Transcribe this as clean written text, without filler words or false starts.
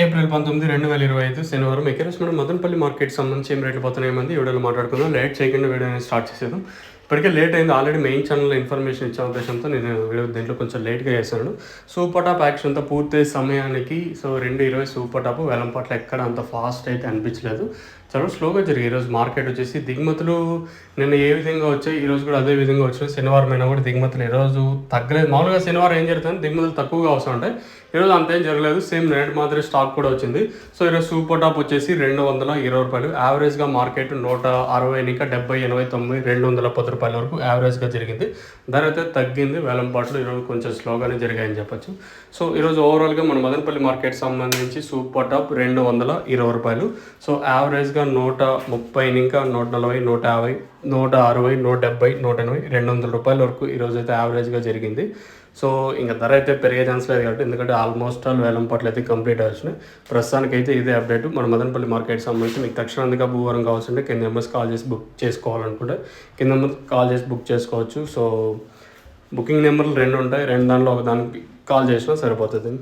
April 19, 2025 శనివారం ఈరోజు మనం మదనపల్లి మార్కెట్‌కి సంబంధించి ఏం రేట్లు పోతున్నాయేమంది ఈ వీడియోలో మాట్లాడుకుందాం. లేట్ చేయకుండా వీడియో అనేది స్టార్ట్ చేసేద్దాం. ఇప్పటికే లేట్ అయింది. ఆల్రెడీ మెయిన్ ఛానెల్‌లో ఇన్ఫర్మేషన్ ఇచ్చే ఉద్దేశంతో నేను వీడియో దీంట్లో కొంచెం లేట్‌గా చేశాను. సూపర్ టాప్ యాక్షన్‌తో పూర్తయ్యే సమయానికి 2:20 సూపర్ టాప్ వేలంపాట్ల ఎక్కడ అంత ఫాస్ట్ అయితే అనిపించలేదు. చాలా స్లోగా జరిగాయి. ఈరోజు మార్కెట్ వచ్చేసి దిగుమతులు నిన్న ఏ విధంగా వచ్చాయి, ఈరోజు కూడా అదే విధంగా వచ్చినాయి. శనివారం అయినా కూడా దిగుమతులు ఈరోజు తగ్గలేదు. మామూలుగా శనివారం ఏం జరుగుతుంది, దిగుమతులు తక్కువగా వస్తూ ఉంటాయి. ఈరోజు అంతేం జరగలేదు. సేమ్ రేట్ మాదిరి స్టాక్ కూడా వచ్చింది. సో ఈరోజు సూపర్ టాప్ వచ్చేసి ₹220, యావరేజ్గా మార్కెట్ 160 ఇంకా 70, 80, 90, ₹210 వరకు యావరేజ్గా జరిగింది. ధర అయితే తగ్గింది. వేలంపాట్లు ఈరోజు కొంచెం స్లోగానే జరిగాయని చెప్పొచ్చు. సో ఈరోజు ఓవరాల్గా మన మదనపల్లి మార్కెట్ సంబంధించి సూపర్ టాప్ ₹220. సో యావరేజ్గా 130 ఇంకా 140, 150, 160, 170, 180, ₹200 వరకు ఈరోజు అయితే యావరేజ్గా జరిగింది. సో ఇంకా ధర అయితే పెరిగే ఛాన్స్ లేదు కాబట్టి, ఎందుకంటే ఆల్మోస్ట్ ఆల్ వేలంపాట్లు అయితే కంప్లీట్ వచ్చినాయి. ప్రస్తుతానికైతే ఇదే అప్డేట్. మన మదనపల్లి మార్కెట్ సంబంధించి మీకు తక్షణంగా భూవరం కావాల్సింటే కింద నెంబర్స్ కాల్ చేసి బుక్ చేసుకోవాలనుకుంటే కింద నెంబర్ కాల్ చేసి బుక్ చేసుకోవచ్చు. సో బుకింగ్ నెంబర్లు 2 ఉంటాయి. 2 దానిలో ఒక దానికి కాల్ చేసినా సరిపోతుంది.